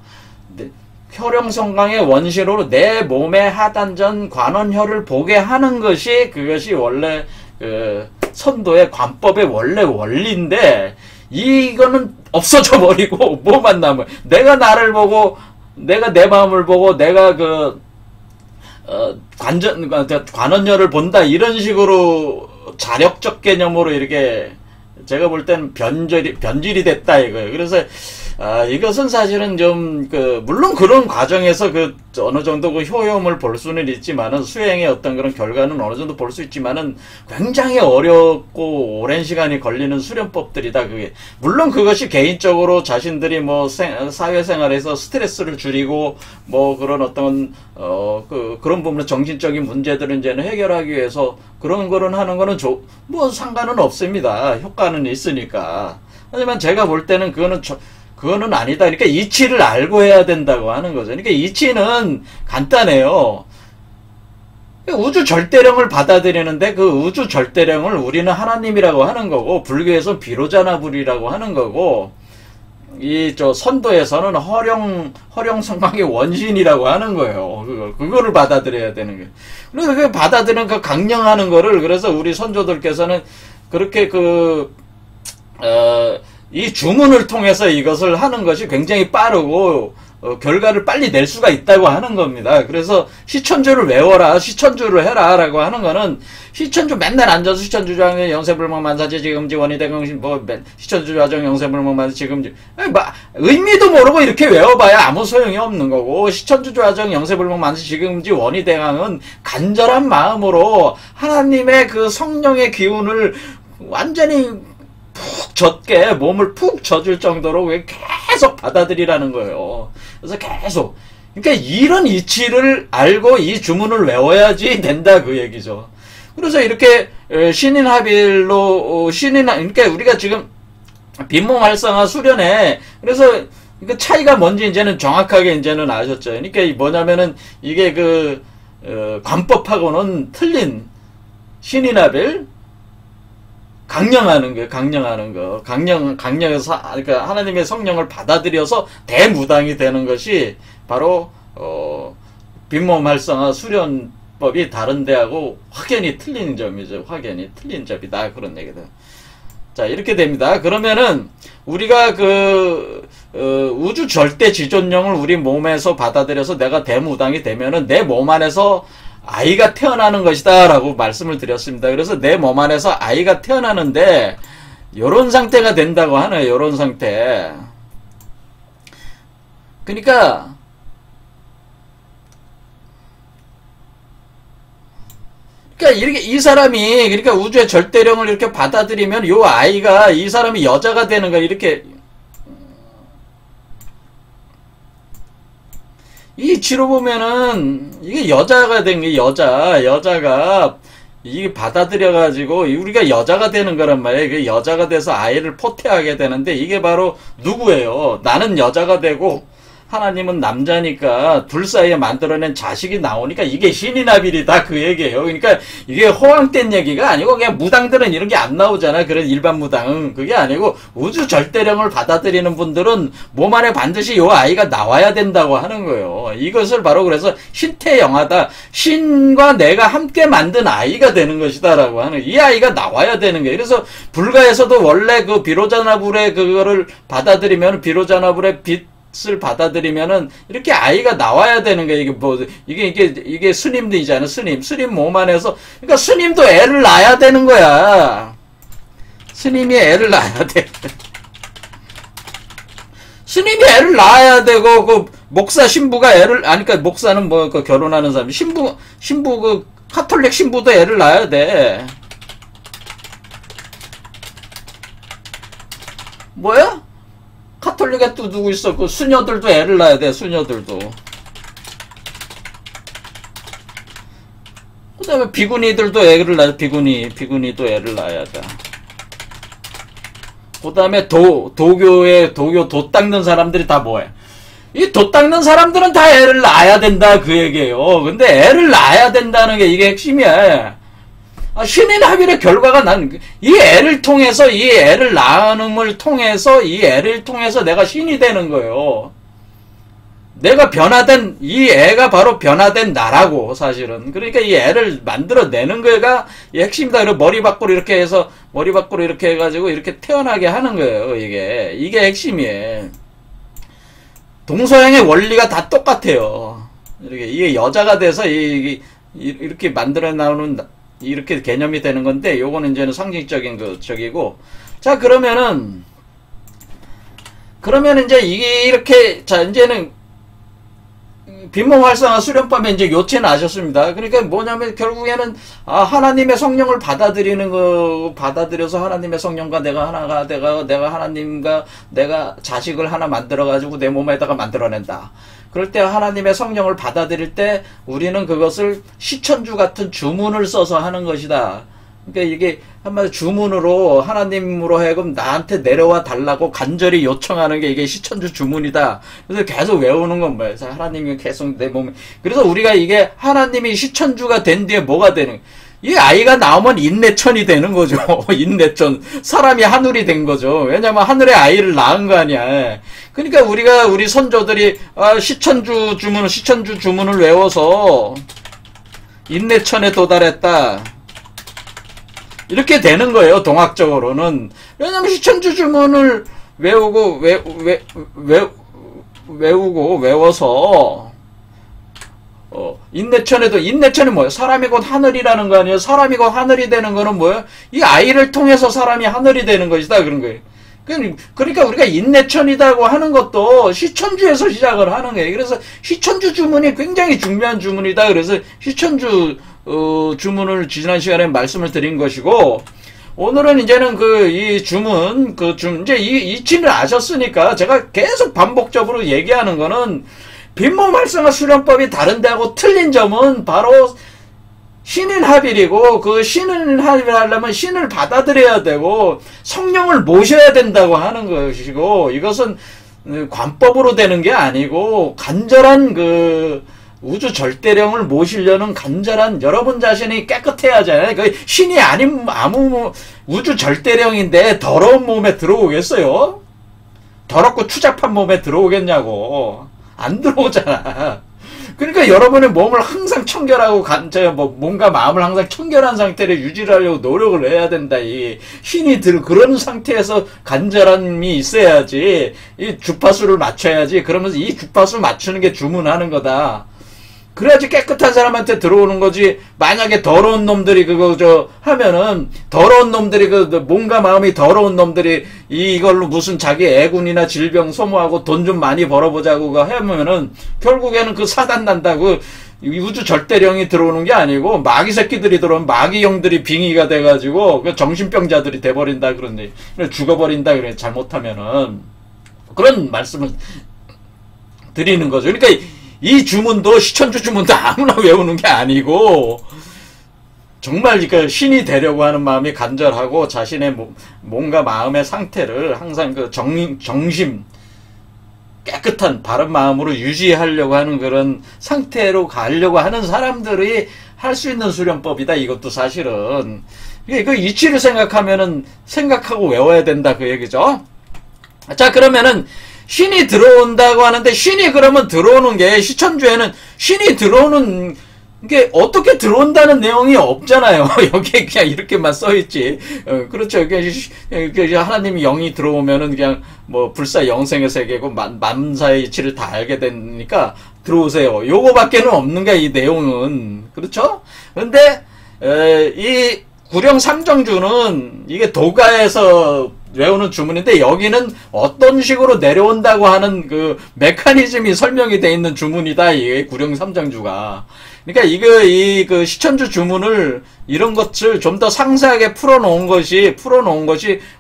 혈영성광의 원신으로 내 몸의 하단전 관원혈을 보게 하는 것이 그것이 원래 그 선도의 관법의 원래 원리인데 이거는 없어져 버리고 뭐만 남아요. 내가 나를 보고 내가 내 마음을 보고 내가 관원열을 본다 이런 식으로 자력적 개념으로 이렇게 제가 볼 때는 변질이 됐다 이거예요. 그래서 이것은 사실은 좀 물론 그런 과정에서 어느 정도 효용을 볼 수는 있지만은 수행의 어떤 그런 결과는 어느 정도 볼 수 있지만은 굉장히 어렵고 오랜 시간이 걸리는 수련법들이다 그게. 물론 그것이 개인적으로 자신들이 사회생활에서 스트레스를 줄이고 그런 어떤 그런 부분의 정신적인 문제들을 이제는 해결하기 위해서 그런 거는 하는 거는 상관은 없습니다. 효과는 있으니까. 하지만 제가 볼 때는 그거는 아니다. 그러니까 이치를 알고 해야 된다고 하는 거죠. 그러니까 이치는 간단해요. 우주 절대령을 받아들이는데 그 우주 절대령을 우리는 하나님이라고 하는 거고 불교에서 비로자나불이라고 하는 거고 선도에서는 허령 성광의 원신이라고 하는 거예요. 그거를 받아들여야 되는 거예요. 그래서 그 받아들이는 그 강령하는 거를 그래서 우리 선조들께서는 그렇게 이 주문을 통해서 이것을 하는 것이 굉장히 빠르고 결과를 빨리 낼 수가 있다고 하는 겁니다. 그래서 시천주를 외워라, 시천주를 해라 라고 하는 거는, 시천주 맨날 앉아서 시천주 좌정 영세불명 만사지 지금지 원이대강 시천주 좌정 영세불명 만사지 지금지 의미도 모르고 이렇게 외워봐야 아무 소용이 없는 거고, 시천주 좌정 영세불명 만사지 지금지 원이대강은 간절한 마음으로 하나님의 그 성령의 기운을 완전히 푹 젖게 몸을 푹 젖을 정도로 계속 받아들이라는 거예요. 그래서 계속, 그러니까 이런 이치를 알고 이 주문을 외워야지 된다 그 얘기죠. 그래서 이렇게 신인합일로 그러니까 우리가 지금 빈몸 활성화 수련회, 그래서 그 차이가 뭔지 이제는 정확하게 이제는 아셨죠. 그러니까 뭐냐면은 이게 그 관법하고는 틀린 신인합일, 강령하는 거. 강령해서, 그러니까 하나님의 성령을 받아들여서 대무당이 되는 것이 바로, 빈몸 활성화 수련법이 다른 데하고 확연히 틀린 점이죠. 확연히 틀린 점이다. 그런 얘기들. 자, 이렇게 됩니다. 그러면은, 우리가 우주 절대 지존령을 우리 몸에서 받아들여서 내가 대무당이 되면은 내 몸 안에서 아이가 태어나는 것이다 라고 말씀을 드렸습니다. 그래서 내 몸 안에서 아이가 태어나는데 요런 상태가 된다고 하네요. 요런 상태. 그러니까 이렇게 이 사람이, 그러니까 우주의 절대령을 이렇게 받아들이면 요 아이가, 이 사람이 여자가 되는 거야. 이렇게 이 이치로 보면은 이게 여자가 된 게, 여자가 이게 받아들여가지고 우리가 여자가 되는 거란 말이에요. 이게 여자가 돼서 아이를 포태하게 되는데, 이게 바로 누구예요? 나는 여자가 되고 하나님은 남자니까 둘 사이에 만들어낸 자식이 나오니까 이게 신인합일이다 그 얘기예요. 그러니까 이게 호황된 얘기가 아니고, 그냥 무당들은 이런 게 안 나오잖아. 그런 일반 무당은 그게 아니고, 우주 절대령을 받아들이는 분들은 몸 안에 반드시 요 아이가 나와야 된다고 하는 거예요. 이것을 바로 그래서 신태영하다, 신과 내가 함께 만든 아이가 되는 것이다 라고 하는, 이 아이가 나와야 되는 거예요. 그래서 불가에서도 원래 그 비로자나불의 그거를 받아들이면, 비로자나불의 빛을 받아들이면은 이렇게 아이가 나와야 되는 거예요. 이게 스님들이잖아. 스님 몸 안에서. 그러니까 스님도 애를 낳아야 되는 거야. 스님이 애를 낳아야 돼. 스님이 애를 낳아야 되고, 그 목사 신부가 그러니까 목사는 그 결혼하는 사람, 신부 그 카톨릭 신부도 애를 낳아야 돼. 뭐야? 카톨릭에 또 누구 있어? 그 수녀들도 애를 낳아야 돼, 수녀들도. 그 다음에 비구니들도 애를 낳아야 돼, 비구니도 애를 낳아야 돼. 그 다음에 도 닦는 사람들이 다 뭐해? 이 도 닦는 사람들은 다 애를 낳아야 된다, 그 얘기예요. 근데 애를 낳아야 된다는 게 이게 핵심이야. 신인합일의 결과가 이 애를 통해서, 이 애를 낳음을 통해서, 이 애를 통해서 내가 신이 되는 거예요. 내가 변화된, 이 애가 바로 변화된 나라고, 사실은. 그러니까 이 애를 만들어내는 거가 이 핵심이다. 그리고 머리 밖으로 이렇게 해가지고 이렇게 태어나게 하는 거예요, 이게 핵심이에요. 동서양의 원리가 다 똑같아요. 이게 여자가 돼서 이렇게 만들어 나오는, 이렇게 개념이 되는 건데, 요거는 이제는 상징적인 적이고. 자, 그러면 이제 이렇게, 자, 이제는 빈몸 활성화 수련법에 이제 요체는 아셨습니다. 그러니까 뭐냐면 결국에는 하나님의 성령을 받아들여서 하나님의 성령과 내가 하나가 내가 하나님과 내가 자식을 하나 만들어 가지고 내 몸에다가 만들어낸다. 그럴 때 하나님의 성령을 받아들일 때 우리는 그것을 시천주 같은 주문을 써서 하는 것이다. 그러니까 이게 한마디로 주문으로 하나님으로 하여금 나한테 내려와 달라고 간절히 요청하는 게 이게 시천주 주문이다. 그래서 계속 외우는 건 뭐예요? 하나님이 계속 내 몸에. 그래서 우리가 이게 하나님이 시천주가 된 뒤에 뭐가 되는, 이 아이가 나오면 인내천이 되는 거죠. 인내천. 사람이 하늘이 된 거죠. 왜냐면 하늘에 아이를 낳은 거 아니야. 그러니까 우리 선조들이 시천주 주문을 외워서 인내천에 도달했다. 이렇게 되는 거예요, 동학적으로는. 왜냐면 시천주 주문을 외우고 외워서 인내천이 뭐예요? 사람이 곧 하늘이라는 거 아니에요? 사람이 곧 하늘이 되는 거는 뭐예요? 이 아이를 통해서 사람이 하늘이 되는 것이다, 그런 거예요. 그러니까 우리가 인내천이라고 하는 것도 시천주에서 시작을 하는 거예요. 그래서 시천주 주문이 굉장히 중요한 주문이다. 그래서 시천주 주문을 지난 시간에 말씀을 드린 것이고, 오늘은 이제는 이 주문, 이제 이 이치를 아셨으니까 제가 계속 반복적으로 얘기하는 거는 빈몸 활성화 수련법이 다른 데하고 틀린 점은 바로 신인합일이고, 그 신인합일을 하려면 신을 받아들여야 되고 성령을 모셔야 된다고 하는 것이고, 이것은 관법으로 되는 게 아니고 간절한 우주 절대령을 모시려는 간절한 여러분 자신이 깨끗해야 하잖아요. 그 신이 아닌 우주 절대령인데 더러운 몸에 들어오겠어요? 더럽고 추잡한 몸에 들어오겠냐고. 안 들어오잖아. 그러니까 여러분의 몸을 항상 청결하고 몸과 마음을 항상 청결한 상태를 유지하려고 노력을 해야 된다. 이 신이 그런 상태에서 간절함이 있어야지. 이 주파수를 맞춰야지. 그러면서 이 주파수 맞추는 게 주문하는 거다. 그래야지 깨끗한 사람한테 들어오는 거지. 만약에 더러운 놈들이 하면은, 더러운 놈들이 몸과 마음이 더러운 놈들이 이걸로 무슨 자기 애군이나 질병 소모하고 돈 좀 많이 벌어보자고 하면은, 결국에는 사단 난다고 우주 절대령이 들어오는 게 아니고, 마귀 새끼들이 들어오면 마귀 형들이 빙의가 돼가지고, 정신병자들이 돼버린다 그러니, 죽어버린다 그래, 잘못하면은. 그런 말씀을 드리는 거죠. 그러니까, 이 주문도 시천주 주문도 아무나 외우는 게 아니고 정말 신이 되려고 하는 마음이 간절하고 자신의 몸과 마음의 상태를 항상 정심 깨끗한 바른 마음으로 유지하려고 하는 그런 상태로 가려고 하는 사람들이 할 수 있는 수련법이다. 이것도 사실은 이치를 생각하고 외워야 된다, 그 얘기죠. 자, 그러면은 신이 들어온다고 하는데, 신이 그러면 들어오는 게, 시천주에는 신이 들어오는 게 어떻게 들어온다는 내용이 없잖아요. 여기에 그냥 이렇게만 써있지. 그렇죠. 하나님이 영이 들어오면은 그냥 불사 영생의 세계고 만사의 이치를 다 알게 되니까 들어오세요. 요거밖에는 없는 거야, 이 내용은. 그렇죠? 근데 이 구령 삼정주는 이게 도가에서 외우는 주문인데, 여기는 어떤 식으로 내려온다고 하는 메커니즘이 설명이 되어 있는 주문이다, 이게 구령 삼정주가. 그러니까 이 시천주 주문을 이런 것을 좀 더 상세하게 풀어놓은 것이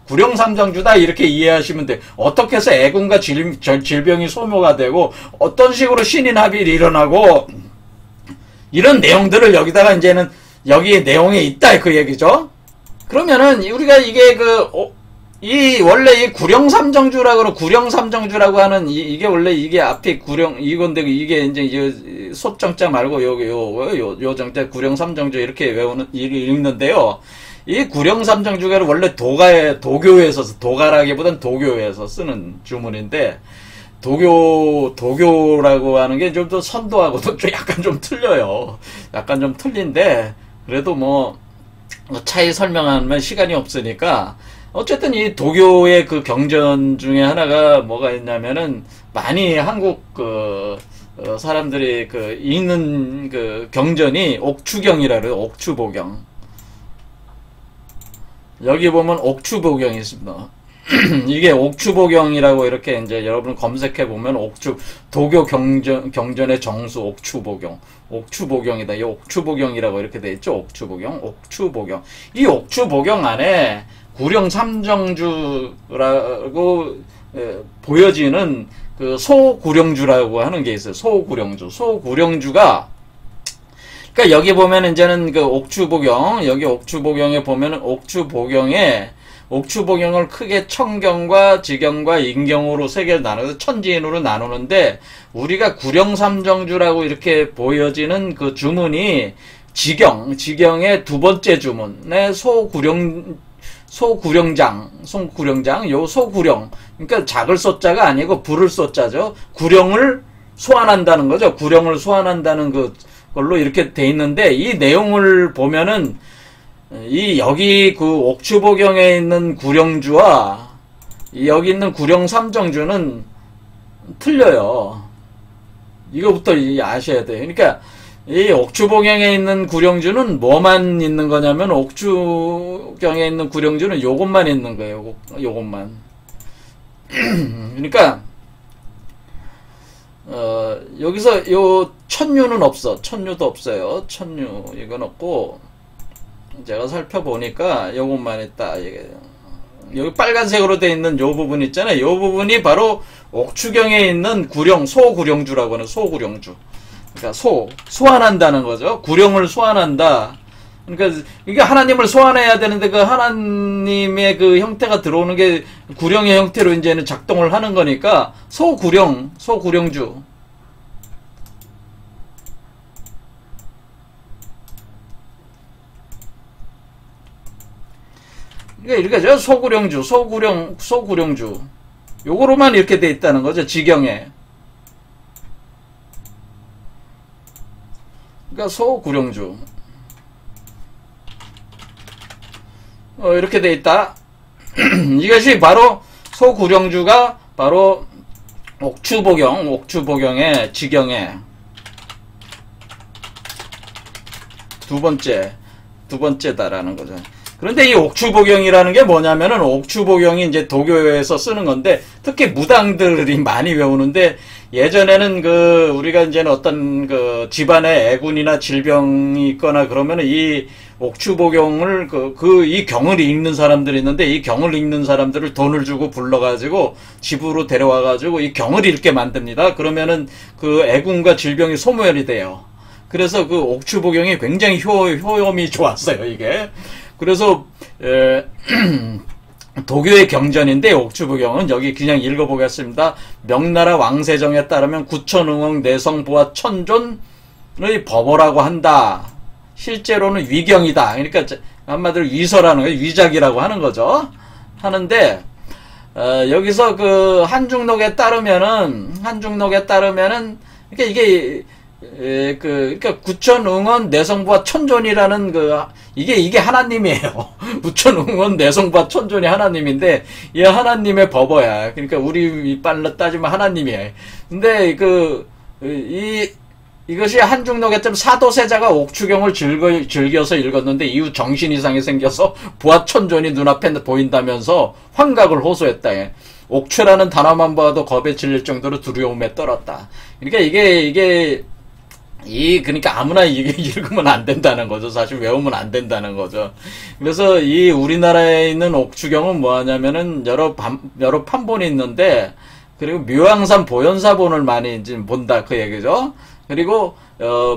구령 삼정주다, 이렇게 이해하시면 돼요. 어떻게 해서 애군과 질병이 소모가 되고 어떤 식으로 신인합일이 일어나고, 이런 내용들을 여기다가 이제는 여기 내용에 있다, 그 얘기죠. 그러면은 우리가 이게 원래 이 구령삼정주라고 하는 이게 원래 이게 앞에 이건데, 이게 이제 소정자 말고 요 정자 구령삼정주 이렇게 읽는데요. 이 구령삼정주가 원래 도교라기보단 도교에서 쓰는 주문인데, 도교라고 하는 게 좀 더 선도하고도 약간 좀 틀려요. 약간 좀 틀린데, 그래도 차이 설명하면 시간이 없으니까, 어쨌든 이 도교의 경전 중에 하나가 뭐가 있냐면은, 많이 한국 사람들이 읽는 경전이 옥추경이라 그래요. 옥추보경. 여기 보면 옥추보경이 있습니다. 이게 옥추보경이라고 이렇게 이제 여러분 검색해 보면 도교 경전의 정수 옥추보경이다. 이 옥추보경이라고 이렇게 돼 있죠. 옥추보경. 이 옥추보경 안에 구령 삼정주라고 보여지는 소구령주라고 하는 게 있어요. 소구령주가, 그러니까 여기 보면 이제는 옥추보경, 여기 옥추보경에 보면은 옥추보경을 크게 청경과 지경과 인경으로 세 개를 나눠서 천지인으로 나누는데, 우리가 구령삼정주라고 이렇게 보여지는 주문이 지경의 두 번째 주문에 소구령장, 요 소구령. 그러니까 작을 소자가 아니고 부를 소자죠. 구령을 소환한다는 거죠. 구령을 소환한다는 걸로 이렇게 돼 있는데, 이 내용을 보면은, 이 여기 그 옥추보경에 있는 구령주와 여기 있는 구령 삼정주는 틀려요. 이거부터 아셔야 돼요. 그러니까 이 옥추보경에 있는 구령주는 뭐만 있는 거냐면 옥추경에 있는 구령주는 요것만 있는 거예요. 요것만. 그러니까 여기서 요 천유는 없어. 천유도 없어요. 천유 이건 없고 제가 살펴보니까 요것만 있다. 여기 빨간색으로 되어 있는 요 부분 있잖아요. 요 부분이 바로 옥추경에 있는 구령, 소구령주라고 하는 소구령주. 그러니까 소환한다는 거죠. 구령을 소환한다. 그러니까 이게 하나님을 소환해야 되는데 그 하나님의 그 형태가 들어오는 게 구령의 형태로 이제는 작동을 하는 거니까 소구령주. 그러니까 이렇게 소구령주. 요거로만 이렇게 돼 있다는 거죠. 지경에. 그러니까 소구령주. 이렇게 돼 있다. 이것이 바로 소구령주가 바로 옥추보경의 지경에 두 번째다라는 거죠. 그런데 이 옥추보경이라는 게 뭐냐면은 옥추보경이 이제 도교에서 쓰는 건데 특히 무당들이 많이 외우는데 예전에는 우리가 이제는 어떤 집안에 애군이나 질병이 있거나 그러면은 이 옥추보경을 이 경을 읽는 사람들이 있는데 이 경을 읽는 사람들을 돈을 주고 불러가지고 집으로 데려와가지고 이 경을 읽게 만듭니다. 그러면은 애군과 질병이 소멸이 돼요. 그래서 옥추보경이 굉장히 효험이 좋았어요, 이게. 그래서 도교의 경전인데 옥추보경은 여기 그냥 읽어보겠습니다. 명나라 왕세정에 따르면 구천응엉 내성보와 천존의 법어라고 한다. 실제로는 위경이다. 그러니까 한마디로 위서라는 거예요. 위작이라고 하는 거죠. 하는데 여기서 한중록에 따르면은 그러니까 이게 그러니까 구천응원 내성부와 천존이라는 이게 하나님이에요. 구천응원 내성부와 천존이 하나님인데 이 하나님의 법어야. 그러니까 우리 이빨로 따지면 하나님이에요. 근데 이것이 한중록에 좀 사도세자가 옥추경을 즐겨서 읽었는데 이후 정신 이상이 생겨서 부하 천존이 눈앞에 보인다면서 환각을 호소했다. 옥추라는 단어만 봐도 겁에 질릴 정도로 두려움에 떨었다. 그러니까 그러니까 아무나 이게 읽으면 안 된다는 거죠. 사실 외우면 안 된다는 거죠. 그래서 이 우리나라에 있는 옥추경은 뭐 하냐면은 여러 판본이 있는데, 그리고 묘양산 보현사본을 많이 이제 본다 그 얘기죠. 그리고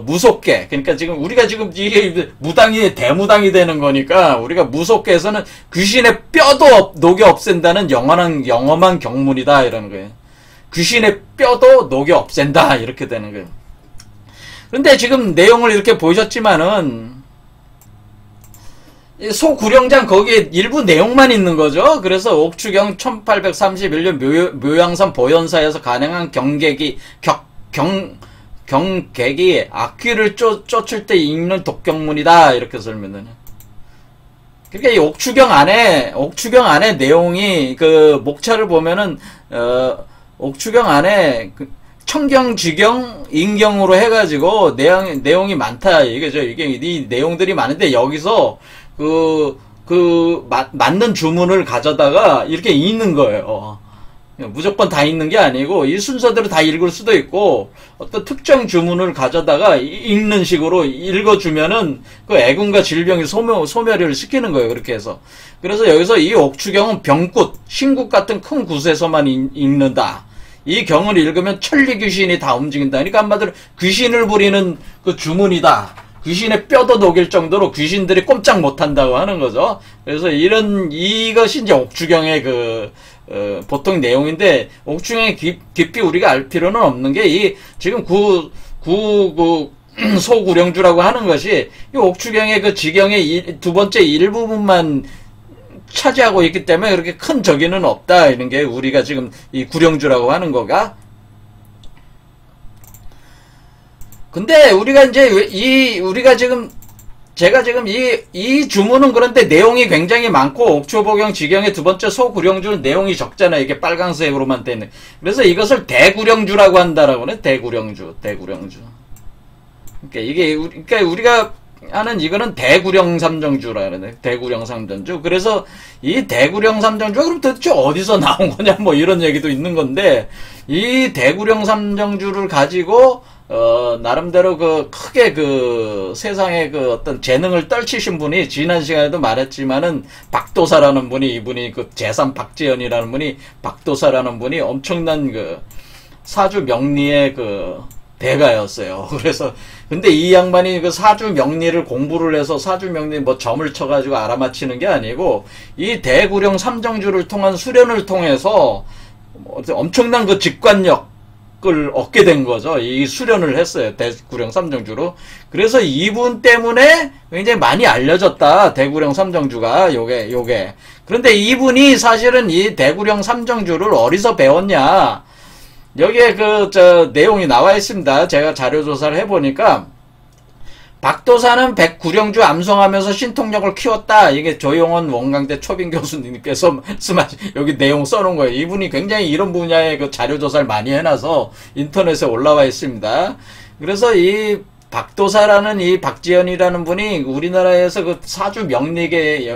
무속계, 그러니까 우리가 이게 대무당이 되는 거니까 우리가 무속계에서는 귀신의 뼈도 녹여 없앤다는 영험한 경문이다 이러는 거예요. 귀신의 뼈도 녹여 없앤다 이렇게 되는 거예요. 근데 지금 내용을 이렇게 보셨지만은 소구령장 거기에 일부 내용만 있는 거죠. 그래서 옥추경 1831년 묘양산 보현사에서 가능한 경객이 악귀를 쫓을 때 읽는 독경문이다 이렇게 설명을. 그러니까 이 옥추경 안에 내용이 목차를 보면은 옥추경 안에 청경, 지경, 인경으로 해가지고 내용이 많다 이거죠. 이게 이 내용들이 많은데 여기서 맞는 주문을 가져다가 이렇게 읽는 거예요. 무조건 다 읽는 게 아니고 이 순서대로 다 읽을 수도 있고 어떤 특정 주문을 가져다가 읽는 식으로 읽어주면은 애군과 질병이 소멸을 시키는 거예요. 그렇게 해서. 그래서 여기서 이 옥추경은 병굿, 신굿 같은 큰 굿에서만 읽는다. 이 경을 읽으면 천리 귀신이 다 움직인다. 그러니까 한마디로 귀신을 부리는 주문이다. 귀신의 뼈도 녹일 정도로 귀신들이 꼼짝 못한다고 하는 거죠. 그래서 이것이 이제 옥추경의 보통 내용인데, 옥추경의 깊이 우리가 알 필요는 없는 게, 지금 소구령주라고 하는 것이, 이 옥추경의 지경의 두 번째 일부분만 차지하고 있기 때문에 그렇게 큰 적이는 없다. 이런 게 우리가 지금 이 구령주라고 하는 거가. 근데 우리가 지금 제가 지금 이 주문은 그런데 내용이 굉장히 많고, 옥추보경 지경의 두 번째 소구령주는 내용이 적잖아요. 이게 빨강색으로만 되는. 그래서 이것을 대구령주라고 한다라고는 대구령주. 그러니까 그러니까 우리가 하는 이거는 대구령 삼정주라 그러네. 대구령 삼정주. 그래서 이 대구령 삼정주가 그럼 도대체 어디서 나온 거냐 뭐 이런 얘기도 있는 건데, 이 대구령 삼정주를 가지고 나름대로 크게 세상에 어떤 재능을 떨치신 분이, 지난 시간에도 말했지만은, 박도사라는 분이, 이분이 제3 박재현이라는 분이, 박도사라는 분이 엄청난 사주 명리의 대가였어요. 그래서, 근데 이 양반이 사주 명리를 공부를 해서 사주 명리 점을 쳐가지고 알아맞히는 게 아니고, 이 대구령 삼정주를 통한 수련을 통해서 엄청난 직관력, 을 얻게 된 거죠. 이 수련을 했어요. 대구령 삼정주로. 그래서 이분 때문에 굉장히 많이 알려졌다. 대구령 삼정주가 요게. 그런데 이분이 사실은 이 대구령 삼정주를 어디서 배웠냐? 여기에 내용이 나와 있습니다. 제가 자료 조사를 해보니까, 박도사는 백구령주 암송하면서 신통력을 키웠다. 이게 조용원 원광대 초빙 교수님께서 말씀하신, 여기 내용 써놓은 거예요. 이분이 굉장히 이런 분야의 자료 조사를 많이 해놔서 인터넷에 올라와 있습니다. 그래서 이 박도사라는 이 박지현이라는 분이 우리나라에서 사주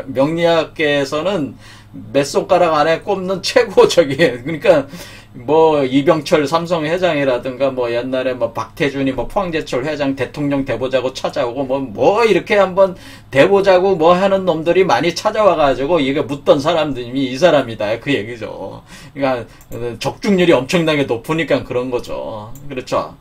명리학계에서는 몇 손가락 안에 꼽는 최고 그러니까 이병철 삼성 회장이라든가 옛날에 박태준이 포항제철 회장 대통령 돼보자고 찾아오고 이렇게 한번 돼보자고 하는 놈들이 많이 찾아와가지고 이게 묻던 사람들이 이 사람이다 그 얘기죠. 그러니까 적중률이 엄청나게 높으니까 그런 거죠. 그렇죠.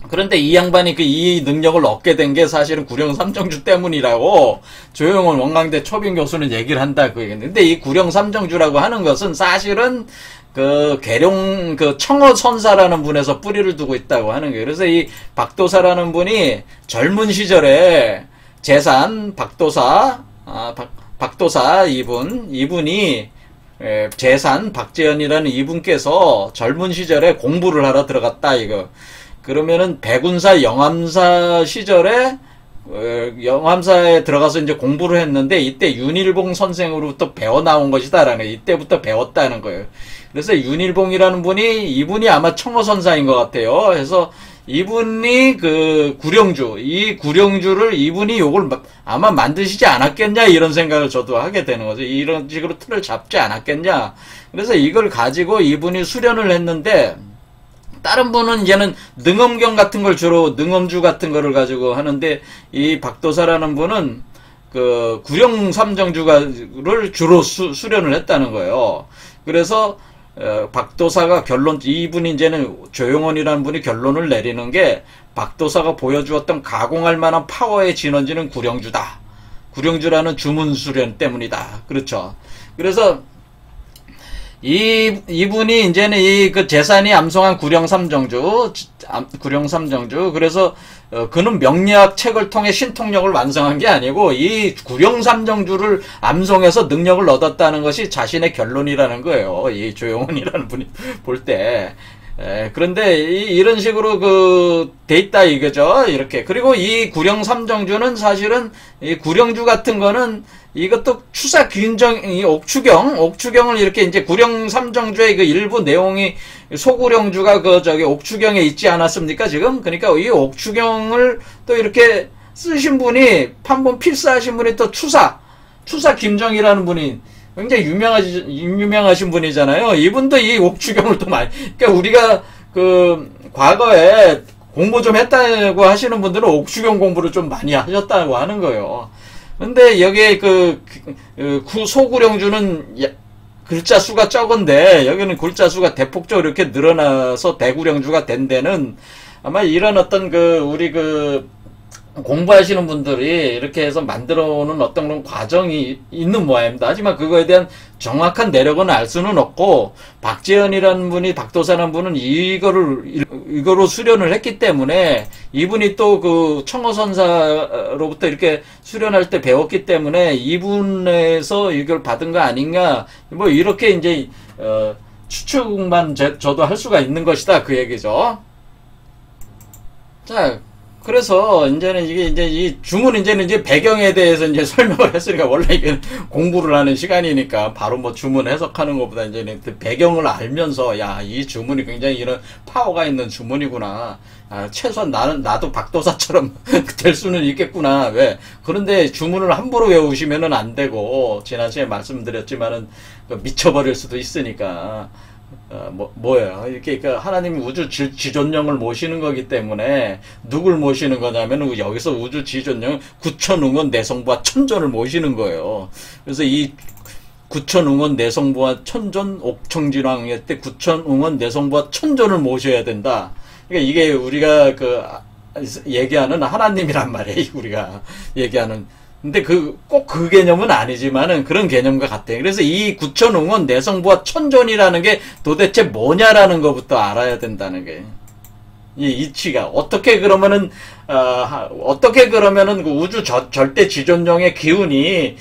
그런데 이 양반이 이 능력을 얻게 된 게 사실은 구령 삼정주 때문이라고 조용원 원광대 초빙 교수는 얘기를 한다 그 얘기인데, 근데 이 구령 삼정주라고 하는 것은 사실은 계룡 청어선사라는 분에서 뿌리를 두고 있다고 하는 거예요. 그래서 이 박도사라는 분이 젊은 시절에 재산 박도사 이분이 재산 박재현이라는 이분께서 젊은 시절에 공부를 하러 들어갔다 이거. 그러면은 백운사 영암사 시절에 영암사에 들어가서 이제 공부를 했는데, 이때 윤일봉 선생으로부터 배워 나온 것이다라는, 이때부터 배웠다는 거예요. 그래서 윤일봉이라는 이분이 아마 청어선사인 것 같아요. 그래서 이분이 이 구령주를 이분이 요걸 아마 만드시지 않았겠냐 이런 생각을 저도 하게 되는 거죠. 이런 식으로 틀을 잡지 않았겠냐. 그래서 이걸 가지고 이분이 수련을 했는데, 다른 분은 이제는 능엄경 같은 걸 주로 능엄주 같은 거를 가지고 하는데, 이 박도사라는 분은 구령 삼정주를 주로 수련을 했다는 거예요. 그래서 박도사가 이분이 이제는 조용원이라는 분이 결론을 내리는 게, 박도사가 보여주었던 가공할 만한 파워의 진원지는 구령주다. 구령주라는 주문 수련 때문이다. 그렇죠. 그래서 이분이 이제는 재산이 암송한 구령 삼정주. 그래서 그는 명리학 책을 통해 신통력을 완성한 게 아니고, 이 구령 삼정주를 암송해서 능력을 얻었다는 것이 자신의 결론이라는 거예요. 이 조용원이라는 분이 볼 때. 그런데 이런 식으로 돼 있다 이거죠. 이렇게. 그리고 이 구령 삼정주는 사실은 이 구령주 같은 거는 이것도 추사 균정, 옥추경을 이렇게 이제 구령 삼정주의 일부 내용이 소구령주가 옥추경에 있지 않았습니까, 지금? 그러니까 이 옥추경을 또 이렇게 쓰신 분이, 판본 필사하신 분이 또 추사 김정이라는 분이 굉장히 유명하신 분이잖아요. 이분도 이 옥추경을 또 많이, 그러니까 우리가 과거에 공부 좀 했다고 하시는 분들은 옥추경 공부를 좀 많이 하셨다고 하는 거예요. 근데 여기에 소구령주는 글자 수가 적은데, 여기는 글자 수가 대폭적으로 이렇게 늘어나서 대구령주가 된 데는 아마 이런 어떤 우리 공부하시는 분들이 이렇게 해서 만들어 오는 어떤 그런 과정이 있는 모양입니다. 하지만 그거에 대한 정확한 내력은 알 수는 없고, 박재현이라는 분이, 박도사라는 분은 이거로 수련을 했기 때문에, 이분이 또 청어선사로부터 이렇게 수련할 때 배웠기 때문에 이분에서 이걸 받은 거 아닌가, 이렇게 이제 추측만 저도 할 수가 있는 것이다 그 얘기죠. 자, 그래서 이제는 이게 이제 이 주문 이제는 이제 배경에 대해서 이제 설명을 했으니까 원래 이게 공부를 하는 시간이니까 바로 뭐 주문 해석하는 것보다 이제는 그 배경을 알면서 야, 이 주문이 굉장히 이런 파워가 있는 주문이구나. 아, 최소한 나도 박도사처럼 될 수는 있겠구나. 왜? 그런데 주문을 함부로 외우시면은 안 되고, 지난 시간에 말씀드렸지만은 미쳐버릴 수도 있으니까. 뭐예요? 이렇게, 하나님이 우주 지존령을 모시는 거기 때문에, 누굴 모시는 거냐면, 여기서 우주 지존령, 구천웅원 내성부와 천존을 모시는 거예요. 그래서 이 구천웅원 내성부와 천존 옥청진왕의 때 구천웅원 내성부와 천존을 모셔야 된다. 그러니까 이게 우리가 얘기하는 하나님이란 말이에요. 우리가 얘기하는. 근데 꼭 그 개념은 아니지만은 그런 개념과 같아요. 그래서 이 구천웅원 내성부와 천존이라는 게 도대체 뭐냐라는 것부터 알아야 된다는 게. 이 이치가 어떻게 그러면은 그 우주 절대 지존령의 기운이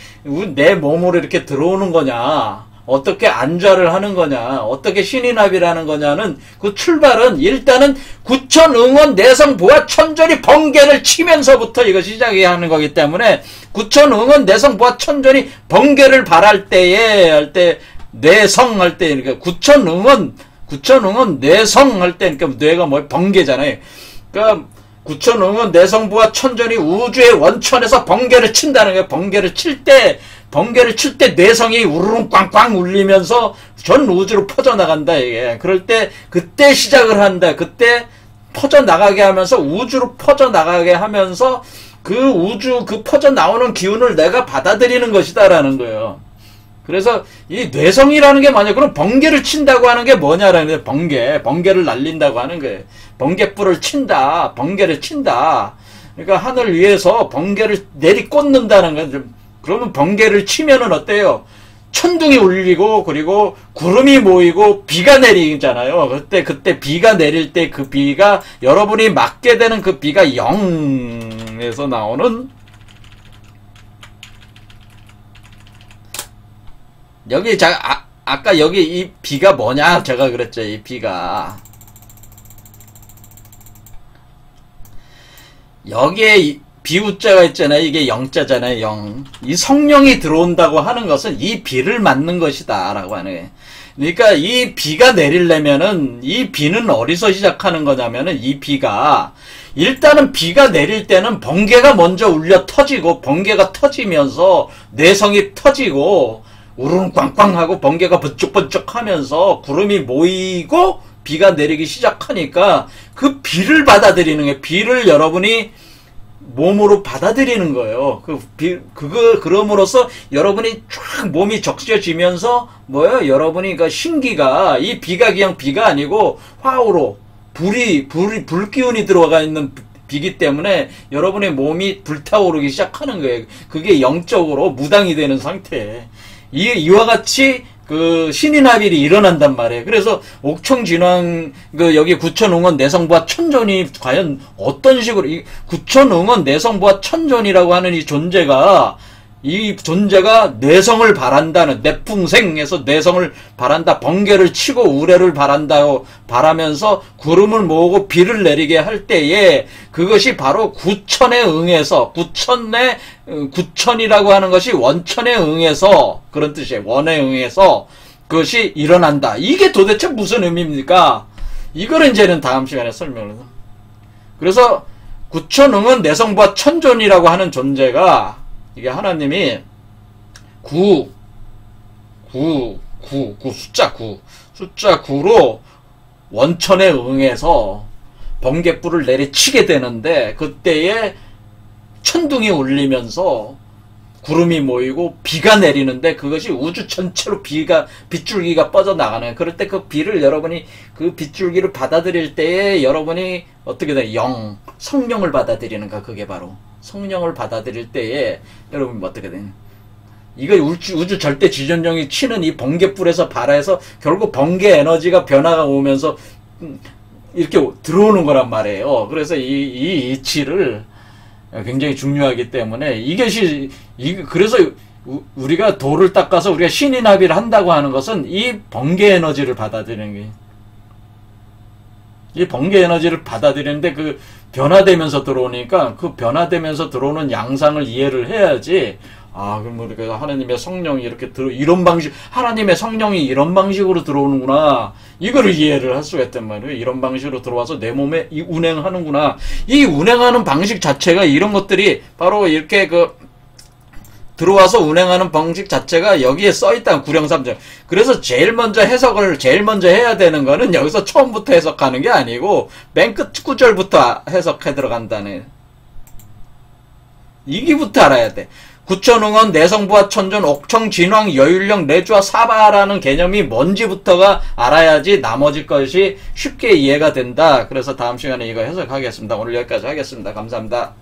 내 몸으로 이렇게 들어오는 거냐? 어떻게 안좌를 하는 거냐, 어떻게 신인합이라는 거냐는 그 출발은 일단은 구천응원 내성부와 천존이 번개를 치면서부터 이것이 시작이 하는 거기 때문에 구천응원 내성부와 천존이 번개를 발할 때에 할 때 내성할 때 그러니까 구천응원 내성할 때 그러니까 뇌가 뭐 번개잖아요. 그러니까 구천응원 내성부와 천존이 우주의 원천에서 번개를 친다는 거예요. 번개를 칠 때 뇌성이 우르릉 꽝꽝 울리면서 전 우주로 퍼져나간다, 이게. 그럴 때, 그때 시작을 한다. 그때 퍼져나가게 하면서, 우주로 퍼져나가게 하면서, 그 퍼져나오는 기운을 내가 받아들이는 것이다라는 거예요. 그래서, 이 뇌성이라는 게 뭐냐? 그럼 번개를 친다고 하는 게 뭐냐라는 거예요. 번개를 날린다고 하는 거예요. 번개불을 친다. 번개를 친다. 그러니까 하늘 위에서 번개를 내리꽂는다는 거예요. 그러면 번개를 치면은 어때요? 천둥이 울리고 그리고 구름이 모이고 비가 내리잖아요. 그때 비가 내릴 때 그 비가 여러분이 맞게 되는 그 비가 영에서 나오는 여기 아까 여기 이 비가 뭐냐 제가 그랬죠. 이 비가 여기에 비우자가 있잖아요. 이게 영자잖아요. 영. 이 성령이 들어온다고 하는 것은 이 비를 맞는 것이다 라고 하는 거예요. 그러니까 이 비가 내리려면은 이 비는 어디서 시작하는 거냐면은 이 비가 일단은 비가 내릴 때는 번개가 먼저 울려 터지고 번개가 터지면서 내성이 터지고 우르릉 꽝꽝 하고 번개가 번쩍번쩍 하면서 구름이 모이고 비가 내리기 시작하니까 그 비를 받아들이는 게 비를 여러분이 몸으로 받아들이는 거예요. 그럼으로써 여러분이 쫙 몸이 적셔지면서 뭐예요? 여러분이 신기가 이 비가 그냥 비가 아니고 화우로 불 기운이 들어가 있는 비기 때문에 여러분의 몸이 불타오르기 시작하는 거예요. 그게 영적으로 무당이 되는 상태. 이와 같이 신인합일이 일어난단 말이에요. 그래서 옥청진왕 여기 구천응원 내성부와 천존이 과연 어떤 식으로 구천응원 내성부와 천존이라고 하는 이 존재가 내성을 바란다는 내풍생에서 내성을 바란다. 번개를 치고 우레를 바라면서 구름을 모으고 비를 내리게 할 때에 그것이 바로 구천에 응해서 구천이라고 하는 것이 원천에 응해서 그런 뜻이에요. 원에 응해서 그것이 일어난다. 이게 도대체 무슨 의미입니까? 이거를 이제는 다음 시간에 설명을 해서. 그래서 구천응은 내성부와 천존이라고 하는 존재가 이게 하나님이 숫자 9로 원천에 응해서 번갯불을 내리치게 되는데 그때에 천둥이 울리면서 구름이 모이고 비가 내리는데 그것이 우주 전체로 빗줄기가 뻗어나가는 그럴 때 그 비를 여러분이 그 빗줄기를 받아들일 때에 여러분이 어떻게 돼? 성령을 받아들이는가 그게 바로 성령을 받아들일 때에 여러분 어떻게 되냐? 이거 우주 절대 지존령이 치는 이 번개불에서 발화해서 결국 번개 에너지가 변화가 오면서 이렇게 들어오는 거란 말이에요. 그래서 이 이치를 굉장히 중요하기 때문에 그래서 우리가 돌을 닦아서 우리가 신인합의를 한다고 하는 것은 이 번개 에너지를 받아들이는 게 이 번개 에너지를 받아들이는데 그 변화되면서 들어오니까 그 변화되면서 들어오는 양상을 이해를 해야지. 아, 그럼 우리가 하나님의 성령이 이렇게 이런 방식, 하나님의 성령이 이런 방식으로 들어오는구나. 이거를 이해를 할 수가 있단 말이에요. 이런 방식으로 들어와서 내 몸에 운행하는구나. 이 운행하는 방식 자체가 이런 것들이 바로 이렇게 들어와서 운행하는 방식 자체가 여기에 써있다. 구령삼정. 그래서 제일 먼저 해야 되는 거는 여기서 처음부터 해석하는 게 아니고 맨 끝 구절부터 해석해 들어간다네. 이기부터 알아야 돼. 구천응원, 내성부와 천존, 옥청, 진왕, 여율령, 내주와 사바라는 개념이 뭔지부터가 알아야지 나머지 것이 쉽게 이해가 된다. 그래서 다음 시간에 이거 해석하겠습니다. 오늘 여기까지 하겠습니다. 감사합니다.